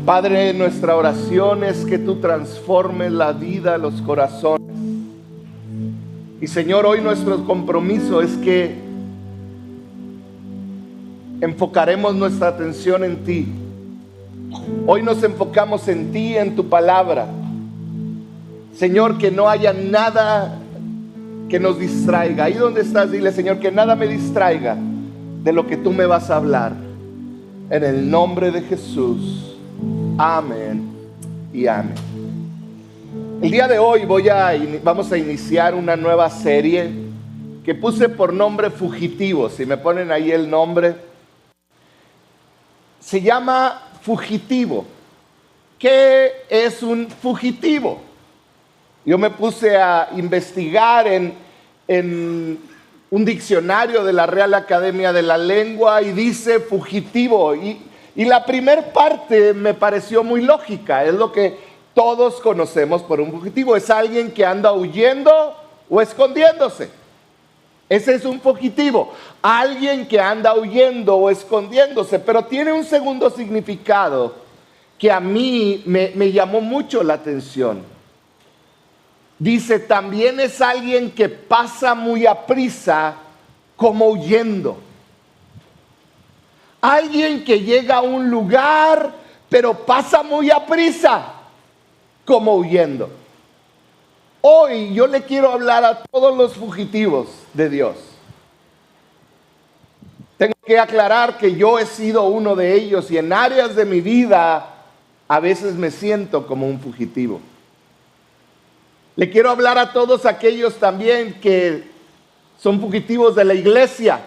Padre, nuestra oración es que tú transformes la vida, los corazones. Y Señor, hoy nuestro compromiso es que enfocaremos nuestra atención en ti. Hoy nos enfocamos en ti, en tu palabra. Señor, que no haya nada que nos distraiga. Ahí donde estás, dile: Señor, que nada me distraiga de lo que tú me vas a hablar. En el nombre de Jesús. Amén y amén. El día de hoy vamos a iniciar una nueva serie que puse por nombre Fugitivos. Si me ponen ahí el nombre, se llama Fugitivo. ¿Qué es un fugitivo? Yo me puse a investigar en un diccionario de la Real Academia de la Lengua y dice fugitivo. Y la primer parte me pareció muy lógica. Es lo que todos conocemos por un fugitivo. Es alguien que anda huyendo o escondiéndose. Ese es un fugitivo. Alguien que anda huyendo o escondiéndose. Pero tiene un segundo significado que a mí me llamó mucho la atención. Dice: también es alguien que pasa muy aprisa como huyendo. Alguien que llega a un lugar pero pasa muy aprisa como huyendo. Hoy yo le quiero hablar a todos los fugitivos de Dios. Tengo que aclarar que yo he sido uno de ellos y en áreas de mi vida a veces me siento como un fugitivo. Le quiero hablar a todos aquellos también que son fugitivos de la iglesia,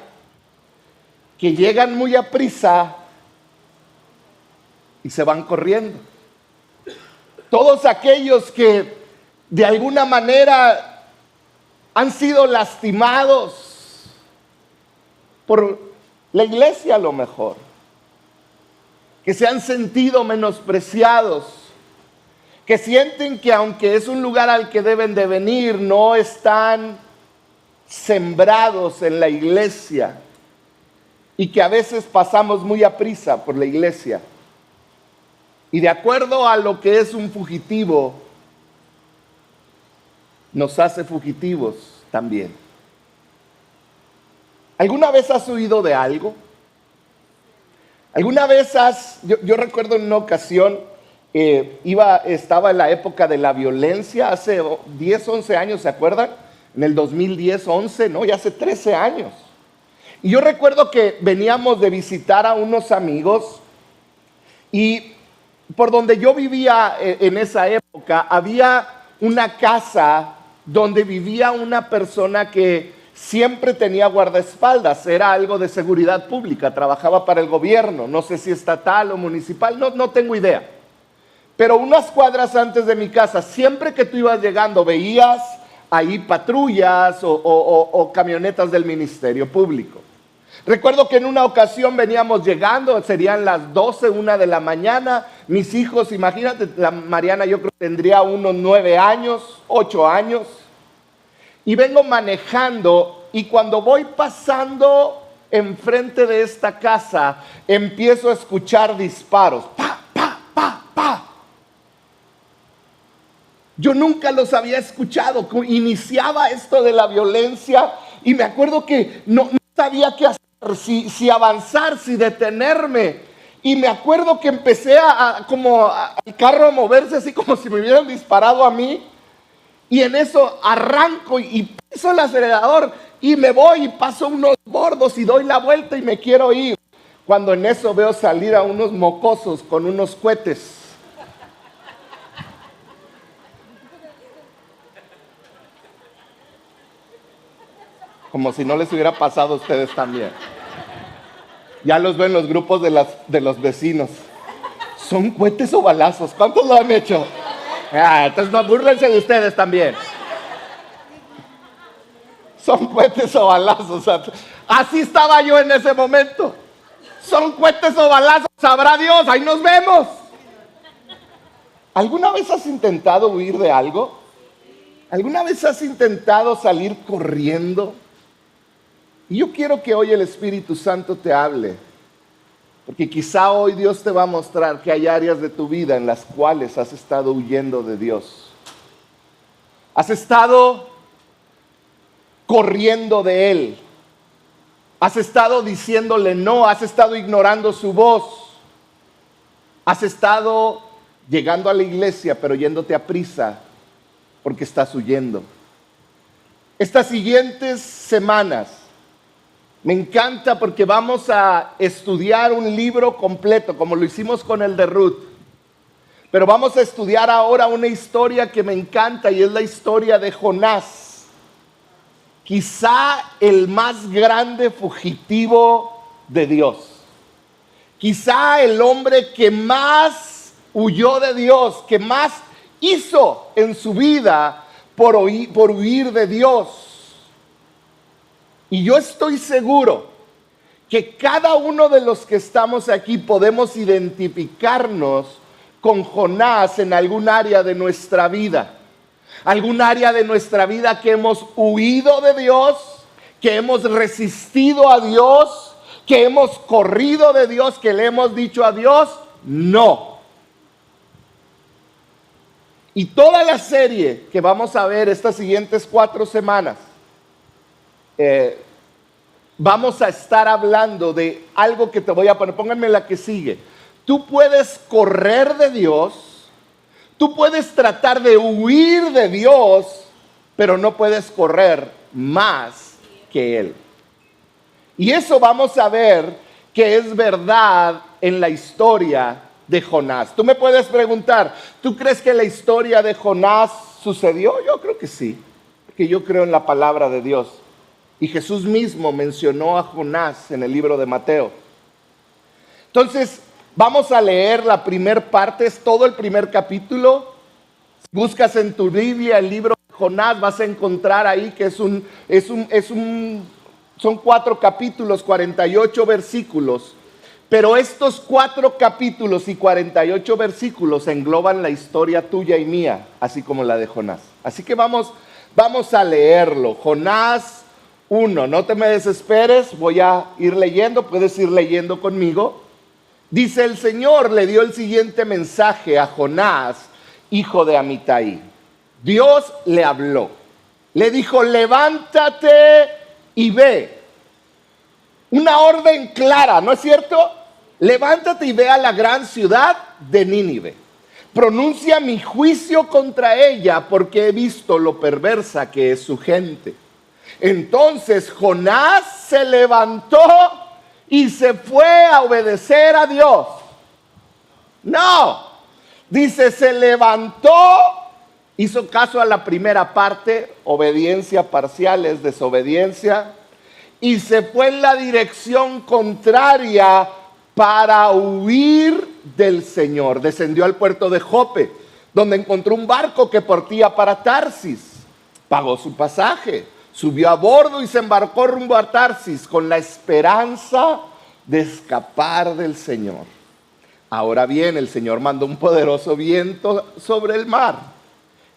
que llegan muy aprisa y se van corriendo. Todos aquellos que de alguna manera han sido lastimados por la iglesia a lo mejor, que se han sentido menospreciados, que sienten que aunque es un lugar al que deben de venir, no están sembrados en la iglesia y que a veces pasamos muy aprisa por la iglesia. Y de acuerdo a lo que es un fugitivo, nos hace fugitivos también. ¿Alguna vez has huido de algo? ¿Alguna vez yo recuerdo en una ocasión, estaba en la época de la violencia, hace 10, 11 años, ¿se acuerdan? En el 2010, 11, ¿no? Ya hace 13 años. Y yo recuerdo que veníamos de visitar a unos amigos y por donde yo vivía en esa época, había una casa donde vivía una persona que siempre tenía guardaespaldas. Era algo de seguridad pública, trabajaba para el gobierno, no sé si estatal o municipal, no tengo idea. Pero unas cuadras antes de mi casa, siempre que tú ibas llegando, veías ahí patrullas o camionetas del Ministerio Público. Recuerdo que en una ocasión veníamos llegando, serían las 12, 1 de la mañana. Mis hijos, imagínate, la Mariana yo creo que tendría unos 9 años, 8 años. Y vengo manejando y cuando voy pasando enfrente de esta casa, empiezo a escuchar disparos. ¡Pa, pa, pa, pa! Yo nunca los había escuchado. Iniciaba esto de la violencia y me acuerdo que no sabía qué hacer, si avanzar, si detenerme. Y me acuerdo que empecé el carro a moverse así como si me hubieran disparado a mí. Y en eso arranco y piso el acelerador y me voy y paso unos bordos y doy la vuelta y me quiero ir. Cuando en eso veo salir a unos mocosos con unos cohetes. Como si no les hubiera pasado a ustedes también. Ya los veo en los grupos de los vecinos. ¿Son cohetes o balazos? ¿Cuántos lo han hecho? Entonces no, búrlense de ustedes también. Son cohetes o balazos. Así estaba yo en ese momento. Son cohetes o balazos, sabrá Dios, ahí nos vemos. ¿Alguna vez has intentado huir de algo? ¿Alguna vez has intentado salir corriendo? Y yo quiero que hoy el Espíritu Santo te hable, Porque quizá hoy Dios te va a mostrar que hay áreas de tu vida en las cuales has estado huyendo de Dios. Has estado corriendo de Él. Has estado diciéndole no, has estado ignorando su voz. Has estado llegando a la iglesia, pero yéndote a prisa porque estás huyendo. Estas siguientes semanas me encanta porque vamos a estudiar un libro completo, como lo hicimos con el de Ruth. Pero vamos a estudiar ahora una historia que me encanta y es la historia de Jonás. Quizá el más grande fugitivo de Dios. Quizá el hombre que más huyó de Dios, que más hizo en su vida por huir de Dios. Y yo estoy seguro que cada uno de los que estamos aquí podemos identificarnos con Jonás en algún área de nuestra vida. Algún área de nuestra vida que hemos huido de Dios, que hemos resistido a Dios, que hemos corrido de Dios, que le hemos dicho a Dios, no. Y toda la serie que vamos a ver estas siguientes 4 semanas, vamos a estar hablando de algo que te voy a poner. Pónganme la que sigue. Tú puedes correr de Dios, tú puedes tratar de huir de Dios, pero no puedes correr más que Él. Y eso vamos a ver que es verdad en la historia de Jonás. Tú me puedes preguntar, ¿tú crees que la historia de Jonás sucedió? Yo creo que sí, porque yo creo en la palabra de Dios. Y Jesús mismo mencionó a Jonás en el libro de Mateo. Entonces, vamos a leer la primera parte, es todo el primer capítulo. Buscas en tu Biblia el libro de Jonás, vas a encontrar ahí que son 4 capítulos, 48 versículos. Pero estos 4 capítulos y 48 versículos engloban la historia tuya y mía, así como la de Jonás. Así que vamos a leerlo. Jonás 1, no te me desesperes, voy a ir leyendo, puedes ir leyendo conmigo. Dice: el Señor le dio el siguiente mensaje a Jonás, hijo de Amitai. Dios le habló, le dijo: levántate y ve. Una orden clara, ¿no es cierto? Levántate y ve a la gran ciudad de Nínive. Pronuncia mi juicio contra ella, porque he visto lo perversa que es su gente. Entonces Jonás se levantó y se fue a obedecer a Dios. No, dice, se levantó, hizo caso a la primera parte, obediencia parcial es desobediencia, y se fue en la dirección contraria para huir del Señor. Descendió al puerto de Jope, donde encontró un barco que partía para Tarsis. Pagó su pasaje, subió a bordo y se embarcó rumbo a Tarsis con la esperanza de escapar del Señor. Ahora bien, el Señor mandó un poderoso viento sobre el mar,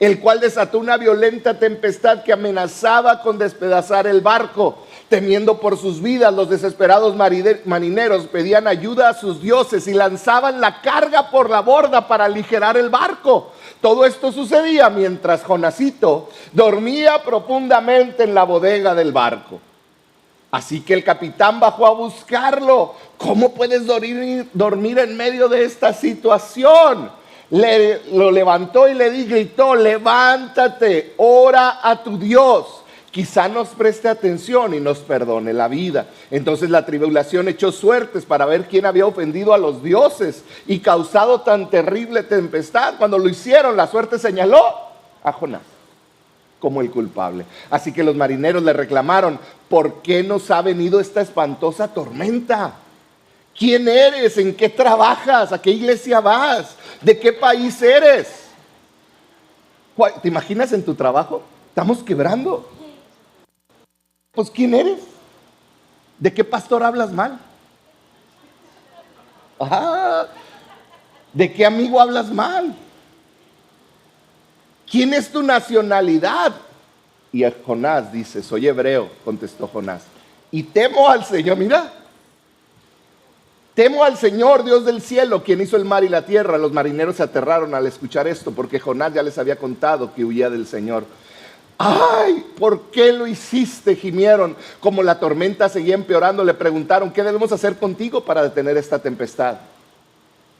el cual desató una violenta tempestad que amenazaba con despedazar el barco. Temiendo por sus vidas, los desesperados marineros pedían ayuda a sus dioses y lanzaban la carga por la borda para aligerar el barco. Todo esto sucedía mientras Jonasito dormía profundamente en la bodega del barco. Así que el capitán bajó a buscarlo. ¿Cómo puedes dormir en medio de esta situación? Lo levantó y le gritó: levántate, ora a tu Dios. Quizá nos preste atención y nos perdone la vida. Entonces la tribulación echó suertes para ver quién había ofendido a los dioses y causado tan terrible tempestad. Cuando lo hicieron, la suerte señaló a Jonás como el culpable. Así que los marineros le reclamaron: ¿por qué nos ha venido esta espantosa tormenta? ¿Quién eres? ¿En qué trabajas? ¿A qué iglesia vas? ¿De qué país eres? ¿Te imaginas en tu trabajo? Estamos quebrando. Pues ¿quién eres? ¿De qué pastor hablas mal? ¿De qué amigo hablas mal? ¿Quién es tu nacionalidad? Y Jonás dice: soy hebreo, contestó Jonás, y temo al Señor. Mira, Temo al Señor, Dios del cielo, quien hizo el mar y la tierra. Los marineros se aterraron al escuchar esto, porque Jonás ya les había contado que huía del Señor. ¡Ay! ¿Por qué lo hiciste?, gimieron. Como la tormenta seguía empeorando, le preguntaron: ¿qué debemos hacer contigo para detener esta tempestad?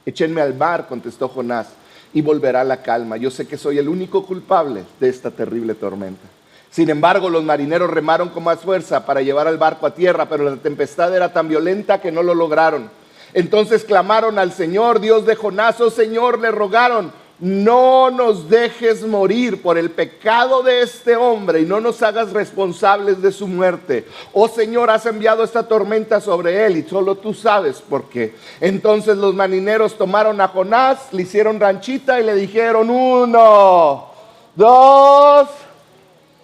Échenme al mar, contestó Jonás, y volverá la calma. Yo sé que soy el único culpable de esta terrible tormenta. Sin embargo, los marineros remaron con más fuerza para llevar al barco a tierra, pero la tempestad era tan violenta que no lo lograron. Entonces clamaron al Señor, Dios de Jonás. Oh Señor, le rogaron: no nos dejes morir por el pecado de este hombre y no nos hagas responsables de su muerte. Oh Señor, has enviado esta tormenta sobre él y solo tú sabes por qué. Entonces los marineros tomaron a Jonás, le hicieron ranchita y le dijeron: 1, 2,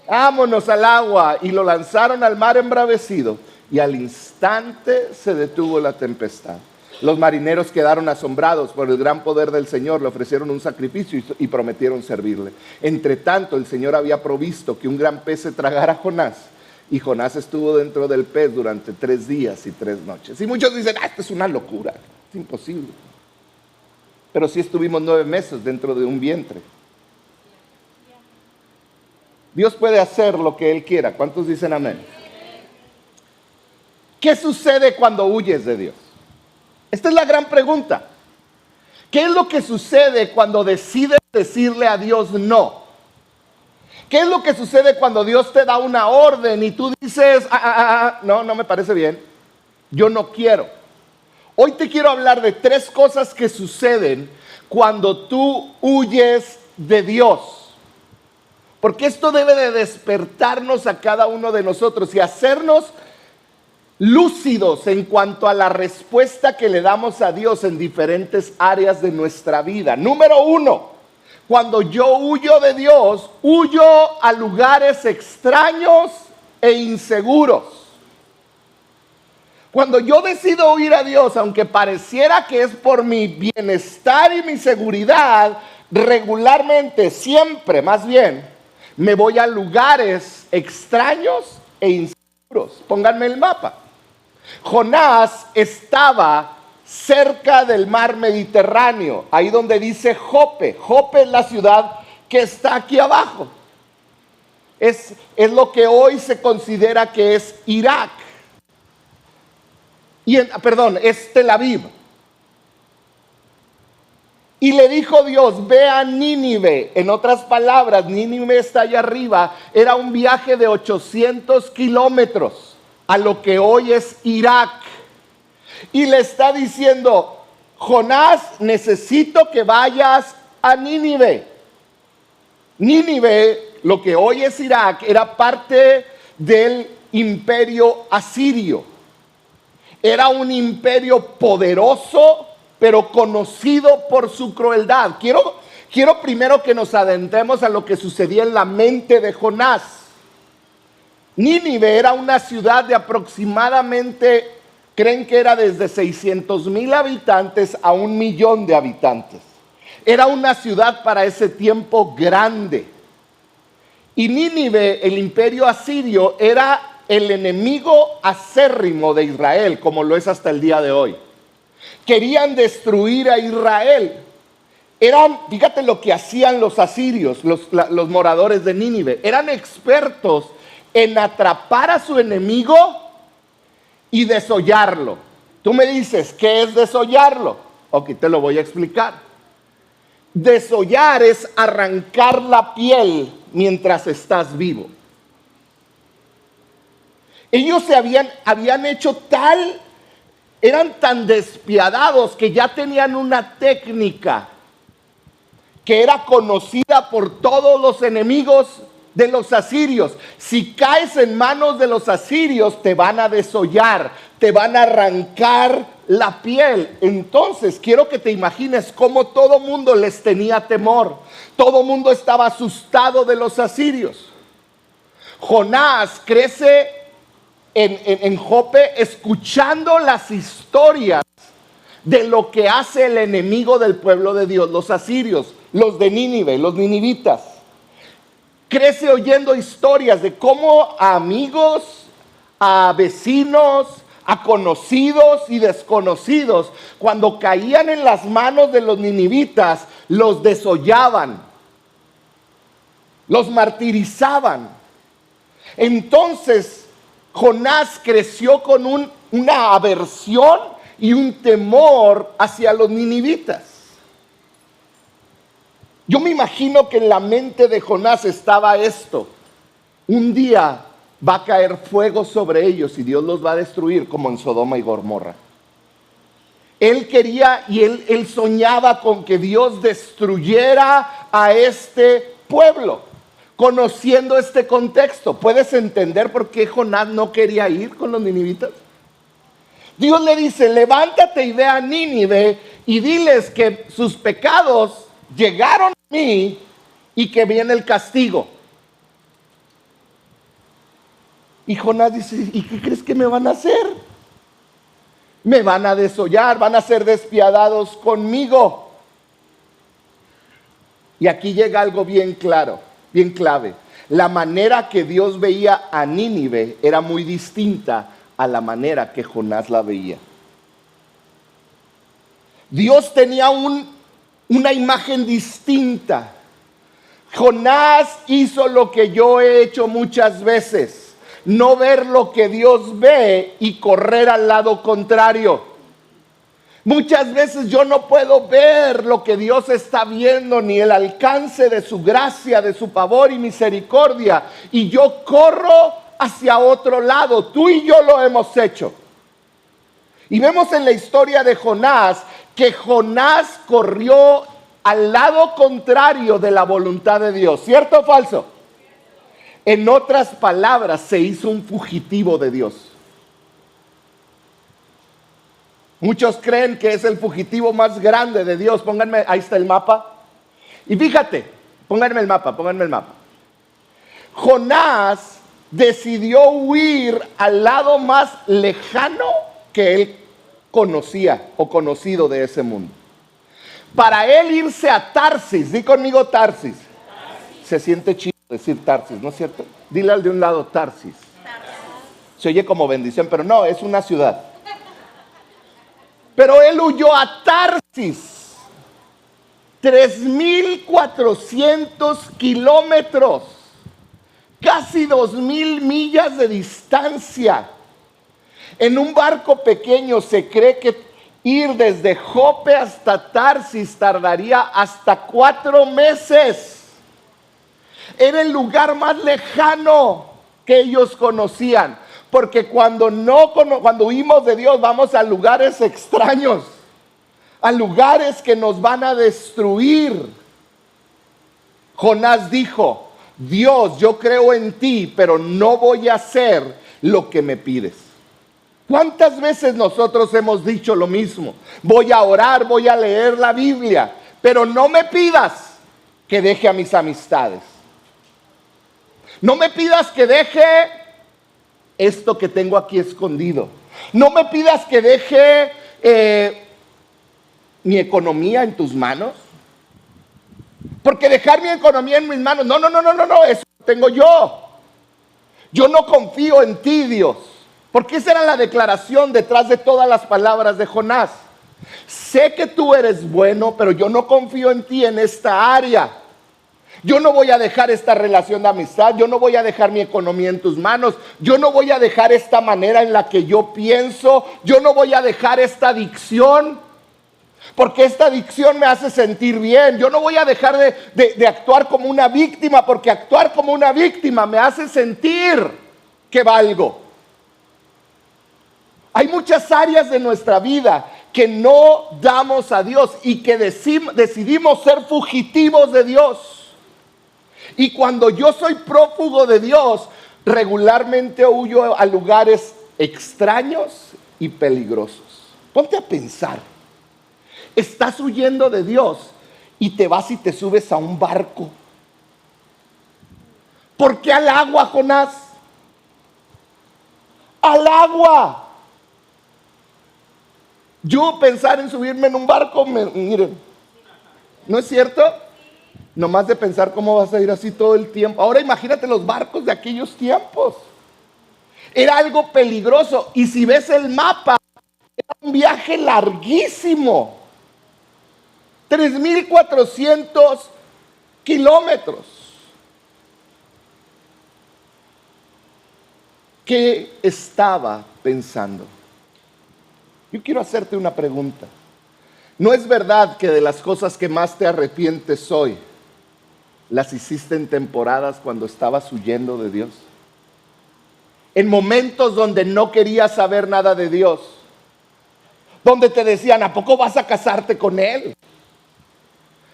vámonos al agua. Y lo lanzaron al mar embravecido y al instante se detuvo la tempestad. Los marineros quedaron asombrados por el gran poder del Señor, le ofrecieron un sacrificio y prometieron servirle. Entre tanto, el Señor había provisto que un gran pez se tragara a Jonás, y Jonás estuvo dentro del pez durante 3 días y 3 noches. Y muchos dicen: esto es una locura, es imposible. Pero sí estuvimos 9 meses dentro de un vientre. Dios puede hacer lo que Él quiera. ¿Cuántos dicen amén? ¿Qué sucede cuando huyes de Dios? Esta es la gran pregunta. ¿Qué es lo que sucede cuando decides decirle a Dios no? ¿Qué es lo que sucede cuando Dios te da una orden y tú dices: no me parece bien, yo no quiero? Hoy te quiero hablar de 3 cosas que suceden cuando tú huyes de Dios. Porque esto debe de despertarnos a cada uno de nosotros y hacernos lúcidos en cuanto a la respuesta que le damos a Dios en diferentes áreas de nuestra vida. Número 1, cuando yo huyo de Dios, huyo a lugares extraños e inseguros. Cuando yo decido huir a Dios, aunque pareciera que es por mi bienestar y mi seguridad, regularmente, siempre más bien, me voy a lugares extraños e inseguros. Pónganme el mapa. Jonás estaba cerca del mar Mediterráneo, ahí donde dice Jope. Jope es la ciudad que está aquí abajo. Es lo que hoy se considera que es Irak. Es Tel Aviv. Y le dijo Dios: ve a Nínive. En otras palabras, Nínive está allá arriba. Era un viaje de 800 kilómetros a lo que hoy es Irak. Y le está diciendo: Jonás, necesito que vayas a Nínive. Nínive, lo que hoy es Irak, era parte del imperio asirio. Era un imperio poderoso, pero conocido por su crueldad. Quiero primero que nos adentremos a lo que sucedía en la mente de Jonás. Nínive era una ciudad de aproximadamente, creen que era desde 600,000 habitantes a 1,000,000 de habitantes. Era una ciudad para ese tiempo grande. Y Nínive, el imperio asirio, era el enemigo acérrimo de Israel, como lo es hasta el día de hoy. Querían destruir a Israel. Fíjate lo que hacían los asirios, los moradores de Nínive. Eran expertos en atrapar a su enemigo y desollarlo. Tú me dices: ¿qué es desollarlo? Ok, te lo voy a explicar. Desollar es arrancar la piel mientras estás vivo. Ellos habían hecho eran tan despiadados que ya tenían una técnica que era conocida por todos los enemigos de los asirios. Si caes en manos de los asirios, te van a desollar, te van a arrancar la piel. Entonces, quiero que te imagines cómo todo mundo les tenía temor. Todo mundo estaba asustado de los asirios. Jonás crece en Jope escuchando las historias de lo que hace el enemigo del pueblo de Dios, los asirios, los de Nínive, los ninivitas. Crece oyendo historias de cómo a amigos, a vecinos, a conocidos y desconocidos, cuando caían en las manos de los ninivitas, los desollaban, los martirizaban. Entonces, Jonás creció con una aversión y un temor hacia los ninivitas. Yo me imagino que en la mente de Jonás estaba esto: un día va a caer fuego sobre ellos y Dios los va a destruir como en Sodoma y Gomorra. Él quería y él soñaba con que Dios destruyera a este pueblo, conociendo este contexto. ¿Puedes entender por qué Jonás no quería ir con los ninivitas? Dios le dice: levántate y ve a Nínive y diles que sus pecados llegaron a mí y que viene el castigo. Y Jonás dice: ¿y qué crees que me van a hacer? Me van a desollar, van a ser despiadados conmigo. Y aquí llega algo bien claro, bien clave. La manera que Dios veía a Nínive era muy distinta a la manera que Jonás la veía. Dios tenía una imagen distinta. Jonás hizo lo que yo he hecho muchas veces: no ver lo que Dios ve y correr al lado contrario. Muchas veces yo no puedo ver lo que Dios está viendo, ni el alcance de su gracia, de su favor y misericordia, y yo corro hacia otro lado. Tú y yo lo hemos hecho. Y vemos en la historia de Jonás que Jonás corrió al lado contrario de la voluntad de Dios. ¿Cierto o falso? En otras palabras, se hizo un fugitivo de Dios. Muchos creen que es el fugitivo más grande de Dios. Pónganme, ahí está el mapa. Y fíjate, pónganme el mapa. Jonás decidió huir al lado más lejano que él conocía o conocido de ese mundo. Para él irse a Tarsis, di conmigo Tarsis. Se siente chido decir Tarsis, ¿no es cierto? Dile al de un lado Tarsis. Se oye como bendición, pero no, es una ciudad. Pero él huyó a Tarsis, 3,400 kilómetros, casi 2,000 millas de distancia. En un barco pequeño se cree que ir desde Jope hasta Tarsis tardaría hasta 4 meses. Era el lugar más lejano que ellos conocían. Porque cuando huimos de Dios, vamos a lugares extraños, a lugares que nos van a destruir. Jonás dijo: Dios, yo creo en ti, pero no voy a hacer lo que me pides. ¿Cuántas veces nosotros hemos dicho lo mismo? Voy a orar, voy a leer la Biblia, pero no me pidas que deje a mis amistades. No me pidas que deje esto que tengo aquí escondido. No me pidas que deje mi economía en tus manos. Porque dejar mi economía en mis manos, no, eso lo tengo yo. Yo no confío en ti, Dios. Porque esa era la declaración detrás de todas las palabras de Jonás. Sé que tú eres bueno, pero yo no confío en ti en esta área. Yo no voy a dejar esta relación de amistad, yo no voy a dejar mi economía en tus manos, yo no voy a dejar esta manera en la que yo pienso, yo no voy a dejar esta adicción, porque esta adicción me hace sentir bien. Yo no voy a dejar de actuar como una víctima, porque actuar como una víctima me hace sentir que valgo. Hay muchas áreas de nuestra vida que no damos a Dios y que decidimos ser fugitivos de Dios. Y cuando yo soy prófugo de Dios, regularmente huyo a lugares extraños y peligrosos. Ponte a pensar. Estás huyendo de Dios y te vas y te subes a un barco. ¿Por qué al agua, Jonás? ¡Al agua! Yo pensar en subirme en un barco, miren, ¿no es cierto? Nomás de pensar cómo vas a ir así todo el tiempo. Ahora imagínate los barcos de aquellos tiempos. Era algo peligroso. Y si ves el mapa, era un viaje larguísimo. 3,400 kilómetros. ¿Qué estaba pensando? Yo quiero hacerte una pregunta. ¿No es verdad que de las cosas que más te arrepientes hoy, las hiciste en temporadas cuando estabas huyendo de Dios? En momentos donde no querías saber nada de Dios, donde te decían, ¿a poco vas a casarte con Él?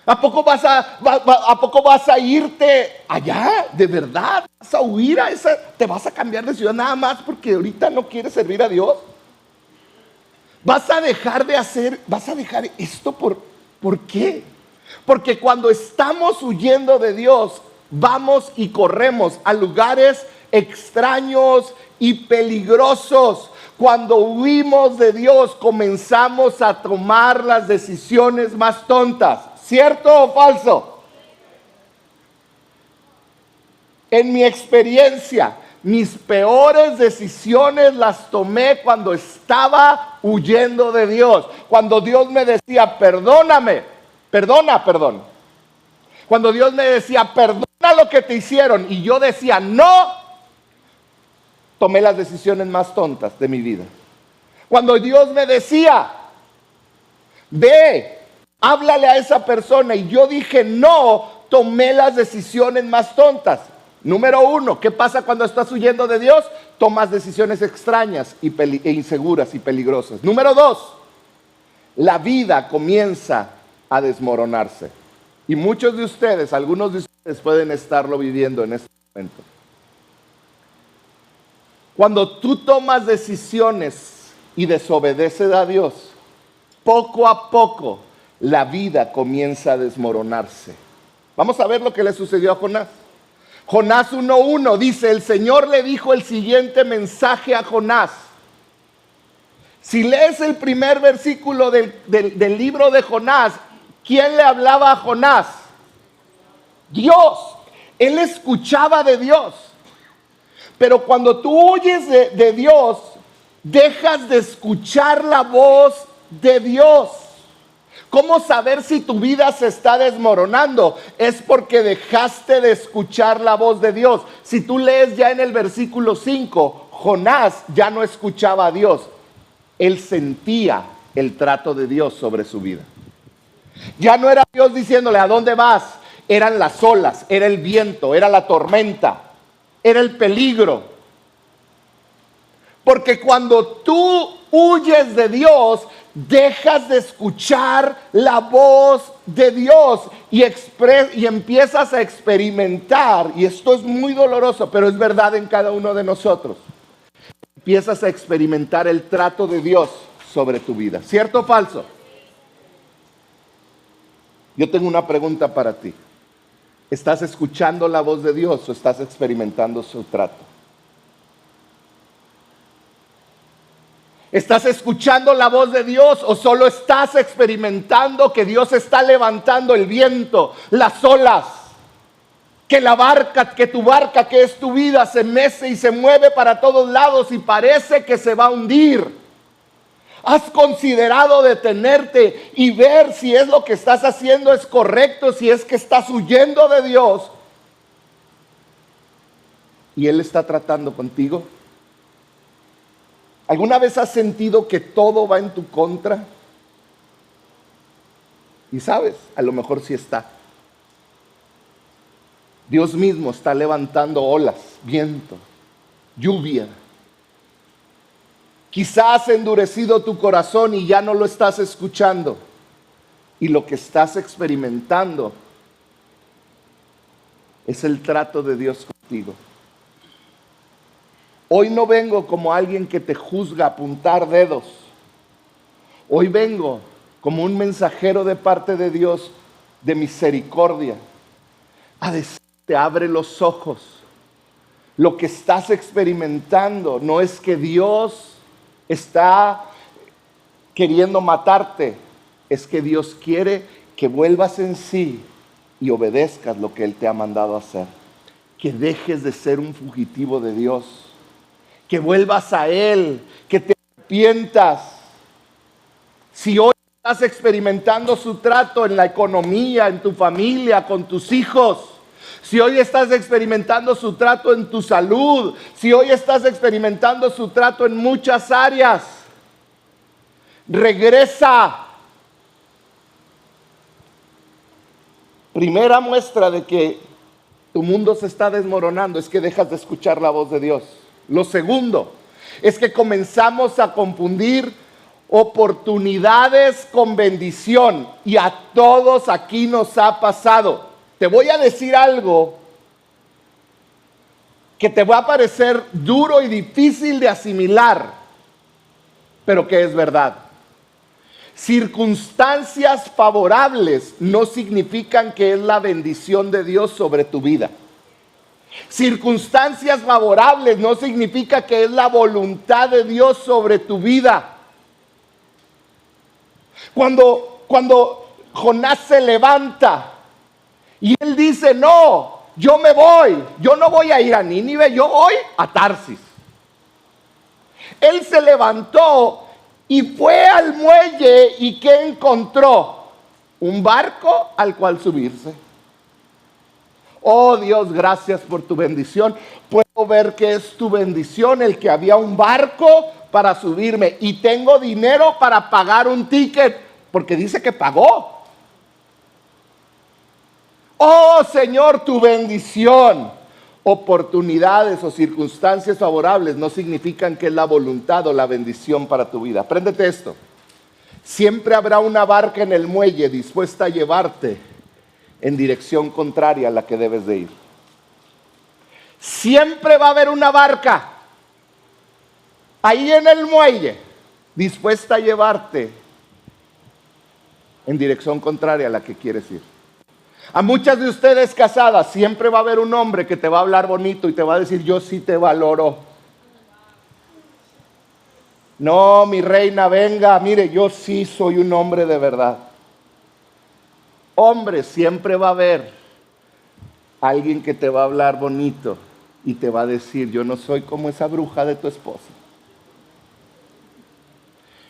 ¿A poco vas a irte allá? ¿De verdad? ¿Vas a huir a esa? ¿Te vas a cambiar de ciudad nada más porque ahorita no quieres servir a Dios? ¿Vas a dejar esto por qué? Porque cuando estamos huyendo de Dios, vamos y corremos a lugares extraños y peligrosos. Cuando huimos de Dios, comenzamos a tomar las decisiones más tontas. ¿Cierto o falso? En mi experiencia, mis peores decisiones las tomé cuando estaba huyendo de Dios. Cuando Dios me decía, perdóname, perdona. Cuando Dios me decía, perdona lo que te hicieron, y yo decía, no, tomé las decisiones más tontas de mi vida. Cuando Dios me decía, ve, háblale a esa persona, y yo dije no, tomé las decisiones más tontas. Número 1, ¿qué pasa cuando estás huyendo de Dios? Tomas decisiones extrañas e inseguras y peligrosas. Número 2, la vida comienza a desmoronarse. Y muchos de ustedes, algunos de ustedes pueden estarlo viviendo en este momento. Cuando tú tomas decisiones y desobedeces a Dios, poco a poco la vida comienza a desmoronarse. Vamos a ver lo que le sucedió a Jonás. Jonás 1:1 dice, el Señor le dijo el siguiente mensaje a Jonás. Si lees el primer versículo del libro de Jonás, ¿quién le hablaba a Jonás? Dios. Él escuchaba de Dios. Pero cuando tú huyes de Dios, dejas de escuchar la voz de Dios. ¿Cómo saber si tu vida se está desmoronando? Es porque dejaste de escuchar la voz de Dios. Si tú lees ya en el versículo 5, Jonás ya no escuchaba a Dios. Él sentía el trato de Dios sobre su vida. Ya no era Dios diciéndole, ¿a dónde vas? Eran las olas, era el viento, era la tormenta, era el peligro. Porque cuando tú huyes de Dios, dejas de escuchar la voz de Dios y empiezas a experimentar, y esto es muy doloroso, pero es verdad en cada uno de nosotros. Empiezas a experimentar el trato de Dios sobre tu vida. ¿Cierto o falso? Yo tengo una pregunta para ti. ¿Estás escuchando la voz de Dios o estás experimentando su trato? ¿Estás escuchando la voz de Dios o solo estás experimentando que Dios está levantando el viento, las olas? Que tu barca, que es tu vida, se mece y se mueve para todos lados y parece que se va a hundir. ¿Has considerado detenerte y ver si es lo que estás haciendo es correcto, si es que estás huyendo de Dios y Él está tratando contigo? ¿Alguna vez has sentido que todo va en tu contra? Y sabes, a lo mejor sí está. Dios mismo está levantando olas, viento, lluvia. Quizás has endurecido tu corazón y ya no lo estás escuchando. Y lo que estás experimentando es el trato de Dios contigo. Hoy no vengo como alguien que te juzga a apuntar dedos. Hoy vengo como un mensajero de parte de Dios de misericordia a decirte, abre los ojos. Lo que estás experimentando no es que Dios está queriendo matarte, es que Dios quiere que vuelvas en sí y obedezcas lo que Él te ha mandado hacer. Que dejes de ser un fugitivo de Dios. que vuelvas a Él, que te arrepientas. Si hoy estás experimentando su trato en la economía, en tu familia, con tus hijos, si hoy estás experimentando su trato en tu salud, si hoy estás experimentando su trato en muchas áreas, regresa. Primera muestra de que tu mundo se está desmoronando es que dejas de escuchar la voz de Dios. Lo segundo es que comenzamos a confundir oportunidades con bendición, y a todos aquí nos ha pasado. Te voy a decir algo que te va a parecer duro y difícil de asimilar, pero que es verdad. Circunstancias favorables no significan que es la bendición de Dios sobre tu vida. Circunstancias favorables no significa que es la voluntad de Dios sobre tu vida. Cuando Jonás se levanta y él dice, no, yo me voy, yo no voy a ir a Nínive, yo voy a Tarsis. Él se levantó y fue al muelle, y ¿qué encontró? Un barco al cual subirse. Oh Dios, gracias por tu bendición. Puedo ver que es tu bendición el que había un barco para subirme y tengo dinero para pagar un ticket, porque dice que pagó. Oh Señor, tu bendición. Oportunidades o circunstancias favorables no significan que es la voluntad o la bendición para tu vida. Apréndete esto. Siempre habrá una barca en el muelle dispuesta a llevarte en dirección contraria a la que debes de ir. Siempre va a haber una barca ahí en el muelle dispuesta a llevarte en dirección contraria a la que quieres ir. A muchas de ustedes casadas siempre va a haber un hombre que te va a hablar bonito y te va a decir, yo sí te valoro. No, mi reina, venga, mire, yo sí soy un hombre de verdad. Hombre, siempre va a haber alguien que te va a hablar bonito y te va a decir, yo no soy como esa bruja de tu esposa.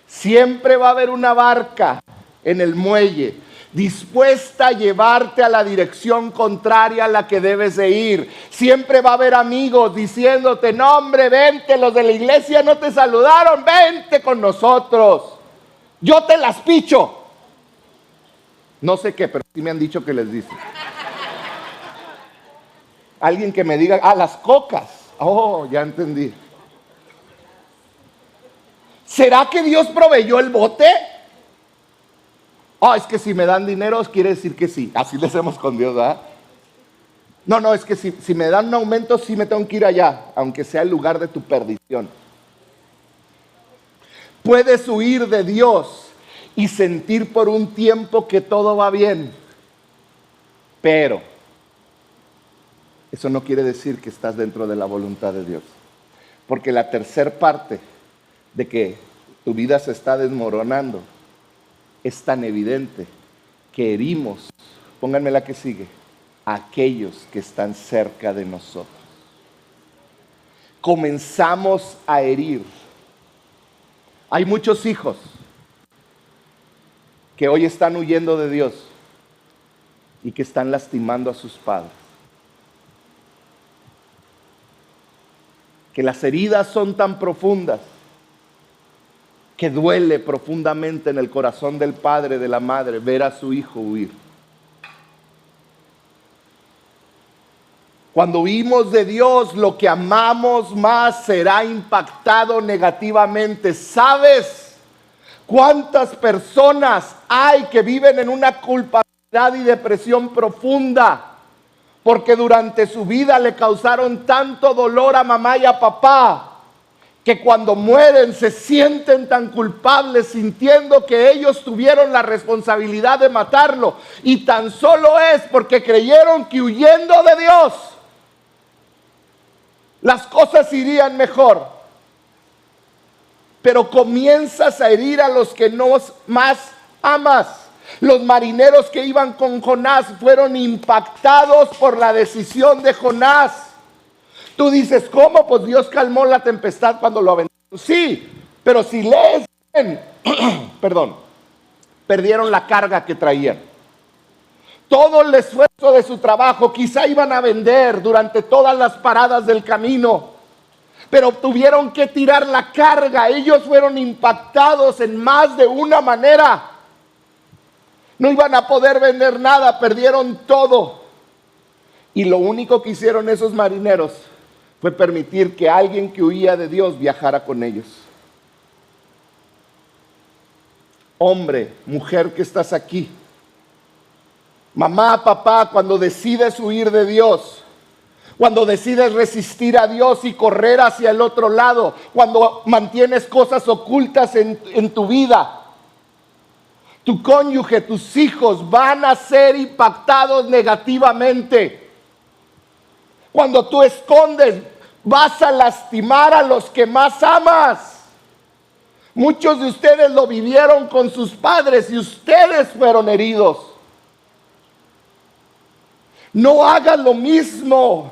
Siempre va a haber una barca en el muelle dispuesta a llevarte a la dirección contraria a la que debes de ir. Siempre va a haber amigos diciéndote, no hombre, vente, los de la iglesia no te saludaron, vente con nosotros, yo te las picho. No sé qué, pero sí me han dicho que les dice. Alguien que me diga, las cocas. Oh, ya entendí. ¿Será que Dios proveyó el bote? Es que si me dan dinero quiere decir que sí. Así le hacemos con Dios, ¿verdad? No, es que si me dan un aumento sí me tengo que ir allá, aunque sea el lugar de tu perdición. Puedes huir de Dios y sentir por un tiempo que todo va bien, pero eso no quiere decir que estás dentro de la voluntad de Dios, porque la tercer parte de que tu vida se está desmoronando es tan evidente que herimos, pónganme la que sigue, a aquellos que están cerca de nosotros. Comenzamos a herir. Hay muchos hijos que hoy están huyendo de Dios y que están lastimando a sus padres. Que las heridas son tan profundas que duele profundamente en el corazón del padre, de la madre, ver a su hijo huir. Cuando huimos de Dios, lo que amamos más será impactado negativamente. ¿Sabes cuántas personas hay que viven en una culpabilidad y depresión profunda? Porque durante su vida le causaron tanto dolor a mamá y a papá, que cuando mueren se sienten tan culpables, sintiendo que ellos tuvieron la responsabilidad de matarlo, y tan solo es porque creyeron que huyendo de Dios las cosas irían mejor. Pero comienzas a herir a los que no más amas. Los marineros que iban con Jonás fueron impactados por la decisión de Jonás. Tú dices, ¿cómo? Pues Dios calmó la tempestad cuando lo aventó. Sí, pero si lees bien, perdón, perdieron la carga que traían. Todo el esfuerzo de su trabajo, quizá iban a vender durante todas las paradas del camino, pero tuvieron que tirar la carga. Ellos fueron impactados en más de una manera. No iban a poder vender nada, perdieron todo. Y lo único que hicieron esos marineros fue permitir que alguien que huía de Dios viajara con ellos. Hombre, mujer que estás aquí, mamá, papá, cuando decides huir de Dios, cuando decides resistir a Dios y correr hacia el otro lado, cuando mantienes cosas ocultas en tu vida, tu cónyuge, tus hijos van a ser impactados negativamente. Cuando tú escondes, vas a lastimar a los que más amas. Muchos de ustedes lo vivieron con sus padres y ustedes fueron heridos. No hagas lo mismo.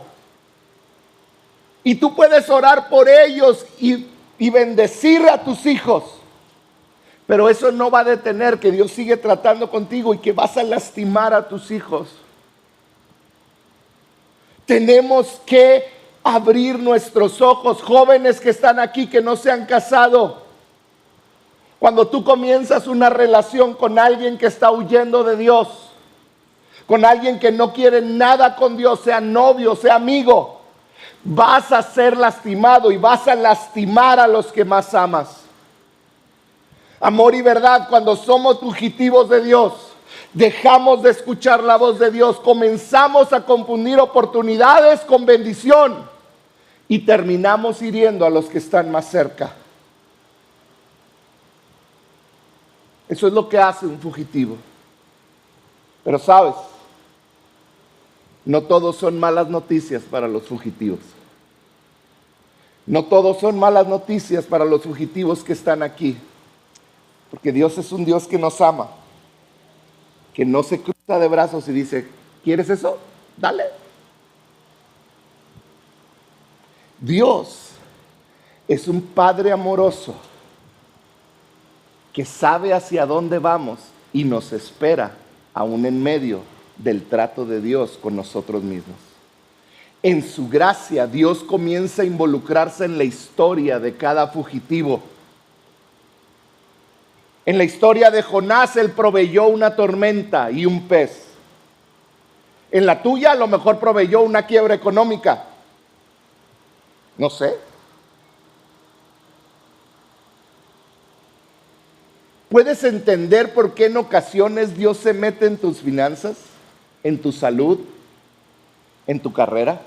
Y tú puedes orar por ellos y bendecir a tus hijos. Pero eso no va a detener que Dios sigue tratando contigo y que vas a lastimar a tus hijos. Tenemos que abrir nuestros ojos. Jóvenes que están aquí, que no se han casado. Cuando tú comienzas una relación con alguien que está huyendo de Dios, con alguien que no quiere nada con Dios, sea novio, sea amigo, vas a ser lastimado y vas a lastimar a los que más amas. Amor y verdad, cuando somos fugitivos de Dios, dejamos de escuchar la voz de Dios, comenzamos a confundir oportunidades con bendición y terminamos hiriendo a los que están más cerca. Eso es lo que hace un fugitivo. Pero sabes, no todos son malas noticias para los fugitivos. No todos son malas noticias para los fugitivos que están aquí. Porque Dios es un Dios que nos ama, que no se cruza de brazos y dice, ¿quieres eso? Dale. Dios es un Padre amoroso que sabe hacia dónde vamos y nos espera aún en medio del trato de Dios con nosotros mismos. En su gracia, Dios comienza a involucrarse en la historia de cada fugitivo. En la historia de Jonás, Él proveyó una tormenta y un pez. En la tuya, a lo mejor proveyó una quiebra económica. No sé. ¿Puedes entender por qué en ocasiones Dios se mete en tus finanzas, en tu salud, en tu carrera?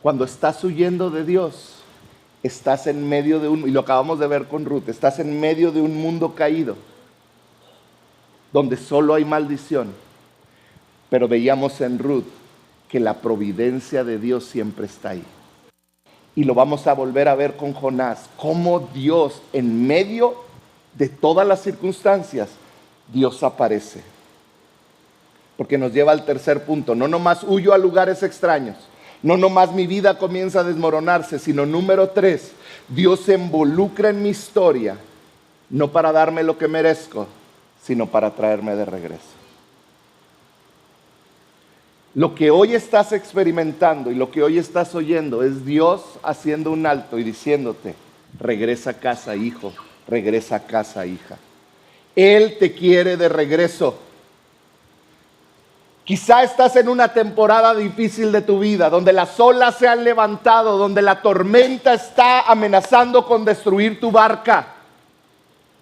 Cuando estás huyendo de Dios, estás en medio de y lo acabamos de ver con Ruth, estás en medio de un mundo caído, donde solo hay maldición. Pero veíamos en Ruth que la providencia de Dios siempre está ahí. Y lo vamos a volver a ver con Jonás, cómo Dios en medio de todas las circunstancias, Dios aparece. Porque nos lleva al tercer punto, no nomás huyo a lugares extraños, no nomás mi vida comienza a desmoronarse, sino número 3, Dios se involucra en mi historia, no para darme lo que merezco, sino para traerme de regreso. Lo que hoy estás experimentando y lo que hoy estás oyendo es Dios haciendo un alto y diciéndote, regresa a casa, hijo, regresa a casa, hija. Él te quiere de regreso. Quizá estás en una temporada difícil de tu vida, donde las olas se han levantado, donde la tormenta está amenazando con destruir tu barca.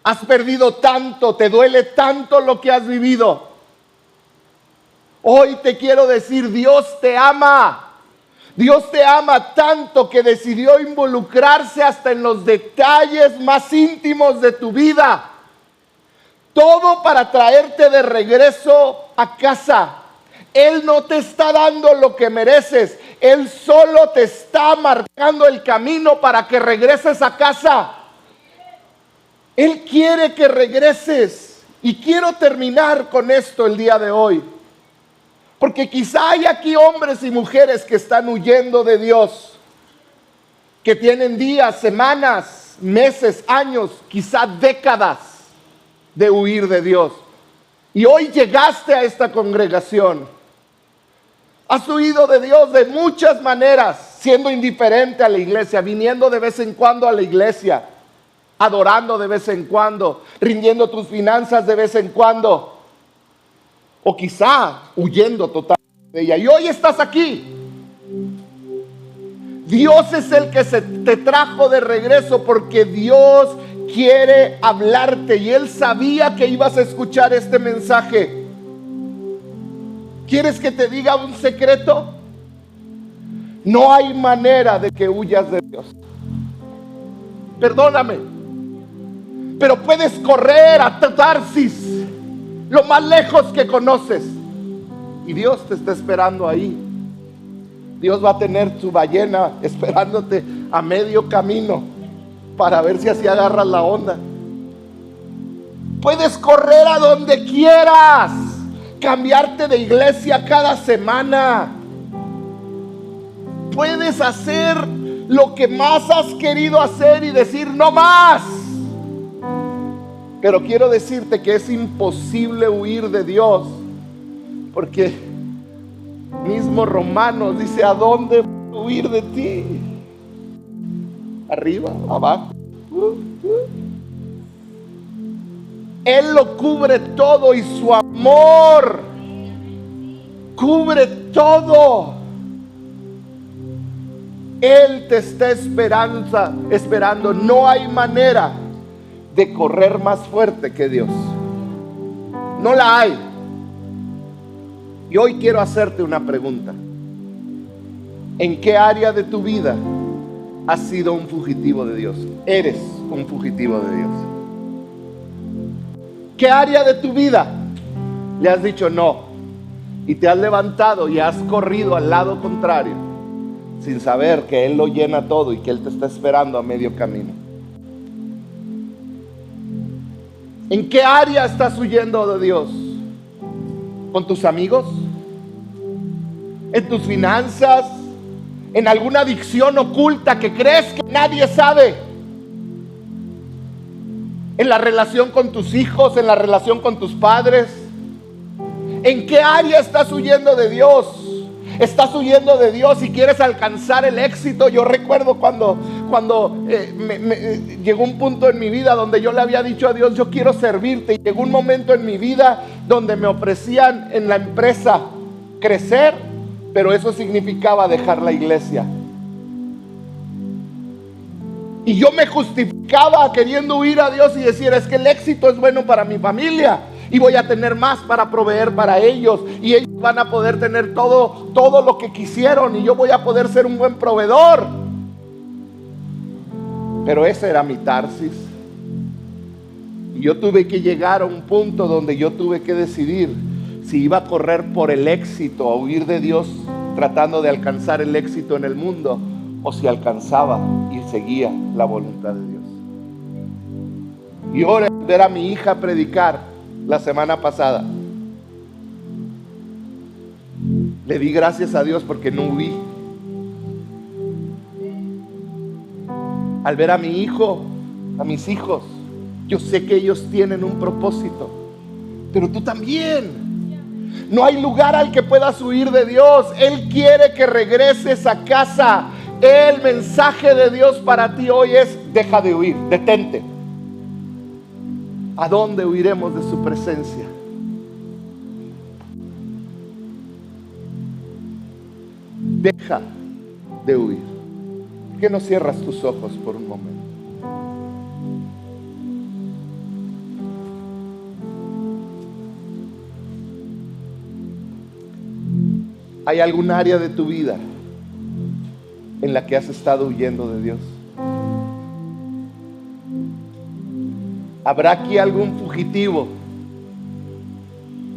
Has perdido tanto, te duele tanto lo que has vivido. Hoy te quiero decir, Dios te ama. Dios te ama tanto que decidió involucrarse hasta en los detalles más íntimos de tu vida. Todo para traerte de regreso a casa. Él no te está dando lo que mereces. Él solo te está marcando el camino para que regreses a casa. Él quiere que regreses. Y quiero terminar con esto el día de hoy. Porque quizá hay aquí hombres y mujeres que están huyendo de Dios, que tienen días, semanas, meses, años, quizá décadas de huir de Dios. Y hoy llegaste a esta congregación. Has huido de Dios de muchas maneras, siendo indiferente a la iglesia, viniendo de vez en cuando a la iglesia, adorando de vez en cuando, rindiendo tus finanzas de vez en cuando, o quizá huyendo totalmente de ella. Y hoy estás aquí. Dios es el que te trajo de regreso, porque Dios quiere hablarte y Él sabía que ibas a escuchar este mensaje. ¿Quieres que te diga un secreto? No hay manera de que huyas de Dios. Perdóname, pero puedes correr a Tarsis, lo más lejos que conoces, y Dios te está esperando ahí. Dios va a tener su ballena esperándote a medio camino para ver si así agarras la onda. Puedes correr a donde quieras, cambiarte de iglesia cada semana. Puedes hacer lo que más has querido hacer y decir no más. Pero quiero decirte que es imposible huir de Dios, porque mismo Romanos dice: ¿a dónde voy a huir de ti? Arriba, abajo. Él lo cubre todo y su amor cubre todo. Él te está esperando. No hay manera de correr más fuerte que Dios. No la hay. Y hoy quiero hacerte una pregunta. ¿En qué área de tu vida has sido un fugitivo de Dios? Eres un fugitivo de Dios. ¿Qué área de tu vida le has dicho no? Y te has levantado y has corrido al lado contrario, sin saber que Él lo llena todo y que Él te está esperando a medio camino. ¿En qué área estás huyendo de Dios? ¿Con tus amigos? ¿En tus finanzas? ¿En alguna adicción oculta que crees que nadie sabe? ¿En la relación con tus hijos? ¿En la relación con tus padres? ¿En qué área estás huyendo de Dios? ¿Estás huyendo de Dios y quieres alcanzar el éxito? Yo recuerdo cuando llegó un punto en mi vida donde yo le había dicho a Dios: yo quiero servirte. Y llegó un momento en mi vida donde me ofrecían en la empresa crecer, pero eso significaba dejar la iglesia. Y yo me justificaba queriendo huir a Dios y decir: es que el éxito es bueno para mi familia y voy a tener más para proveer para ellos, y ellos van a poder tener todo lo que quisieron, y yo voy a poder ser un buen proveedor. Pero ese era mi Tarsis. Y yo tuve que llegar a un punto donde yo tuve que decidir si iba a correr por el éxito, a huir de Dios tratando de alcanzar el éxito en el mundo, o si alcanzaba y seguía la voluntad de Dios. Y ahora ver a mi hija predicar la semana pasada, le di gracias a Dios porque no huí. Al ver a mi hijo, a mis hijos, yo sé que ellos tienen un propósito, pero tú también. No hay lugar al que puedas huir de Dios. Él quiere que regreses a casa. El mensaje de Dios para ti hoy es: deja de huir, detente. ¿A dónde huiremos de su presencia? Deja de huir. ¿Por qué no cierras tus ojos por un momento? ¿Hay algún área de tu vida en la que has estado huyendo de Dios? ¿Habrá aquí algún fugitivo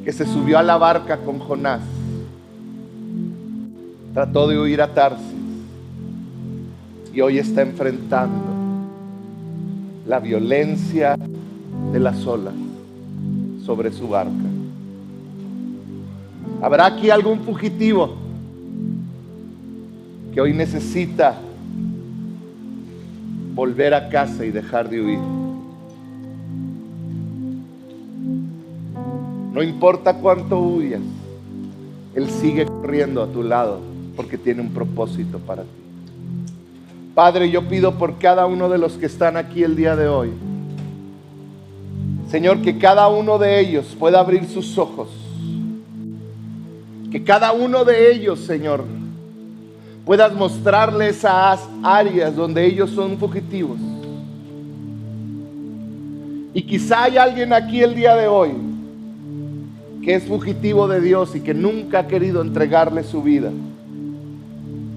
que se subió a la barca con Jonás? Trató de huir a Tarsis y hoy está enfrentando la violencia de las olas sobre su barca. ¿Habrá aquí algún fugitivo que hoy necesita volver a casa y dejar de huir? No importa cuánto huyas, Él sigue corriendo a tu lado porque tiene un propósito para ti. Padre, yo pido por cada uno de los que están aquí el día de hoy, Señor, que cada uno de ellos pueda abrir sus ojos, que cada uno de ellos, Señor, puedas mostrarles esas áreas donde ellos son fugitivos. Y quizá hay alguien aquí el día de hoy que es fugitivo de Dios y que nunca ha querido entregarle su vida.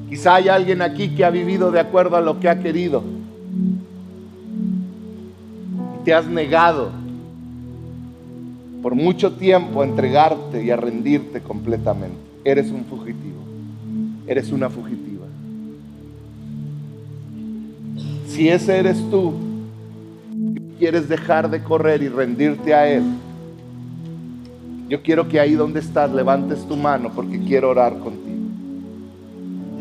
Quizá hay alguien aquí que ha vivido de acuerdo a lo que ha querido y te has negado por mucho tiempo a entregarte y a rendirte completamente. Eres un fugitivo, eres una fugitiva. Si ese eres tú, quieres dejar de correr y rendirte a Él, yo quiero que ahí donde estás levantes tu mano porque quiero orar contigo.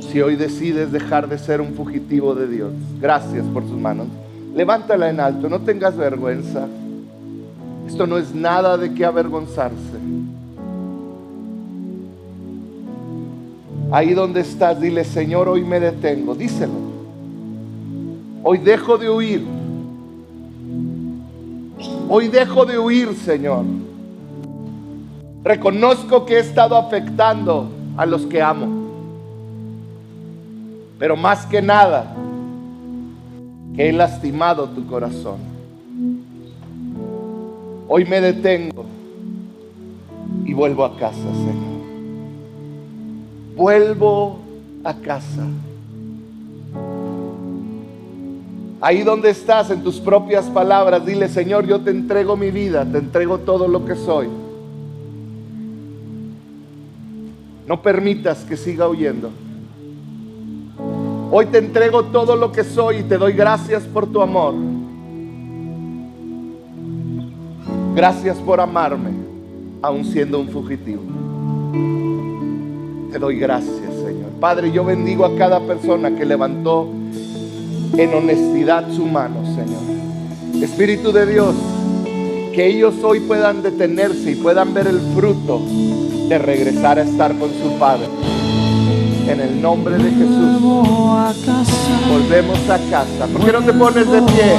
Si hoy decides dejar de ser un fugitivo de Dios, gracias por sus manos. Levántala en alto, no tengas vergüenza. Esto no es nada de qué avergonzarse. Ahí donde estás, dile: Señor, hoy me detengo. Díselo. Hoy dejo de huir. Hoy dejo de huir, Señor. Reconozco que he estado afectando a los que amo. Pero más que nada, que he lastimado tu corazón. Hoy me detengo y vuelvo a casa, Señor. Vuelvo a casa. Ahí donde estás, en tus propias palabras, dile: Señor, yo te entrego mi vida, te entrego todo lo que soy. No permitas que siga huyendo. Hoy te entrego todo lo que soy y te doy gracias por tu amor. Gracias por amarme, aun siendo un fugitivo. Te doy gracias, Señor. Padre, yo bendigo a cada persona que levantó en honestidad su mano, Señor. Espíritu de Dios, que ellos hoy puedan detenerse y puedan ver el fruto de regresar a estar con su Padre. En el nombre de Jesús. Volvemos a casa. ¿Por qué no te pones de pie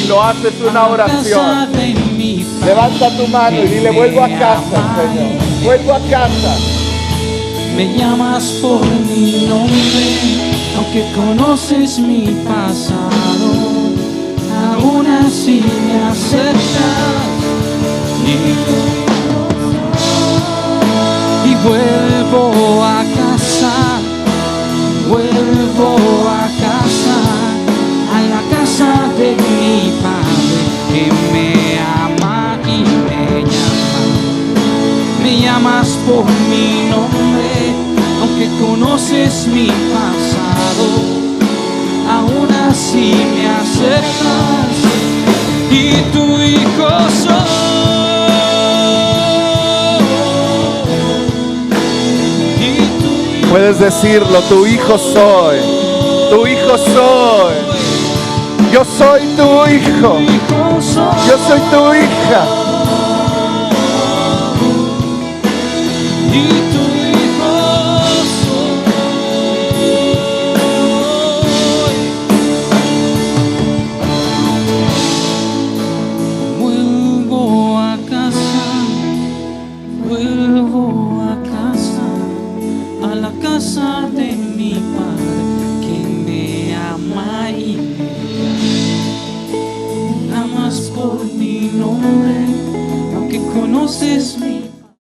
y lo haces una oración? Levanta tu mano y dile: vuelvo a casa, Señor. Vuelvo a casa. Me llamas por mi nombre, aunque conoces mi pasado. Aún así me aceptas y vuelvo a casa, vuelvo a casa, a la casa de mi Padre que me ama y me llama. Me llamas por mi nombre, aunque conoces mi pasado, aún así me aceptas y tu hijo soy. Puedes decirlo: tu hijo soy, tu hijo soy. Yo soy tu hijo, yo soy tu hija. Y tu hijo soy. Vuelvo a casa, vuelvo a casa, a la casa de mi Padre que me ama y me llamas por mi nombre, aunque conoces mi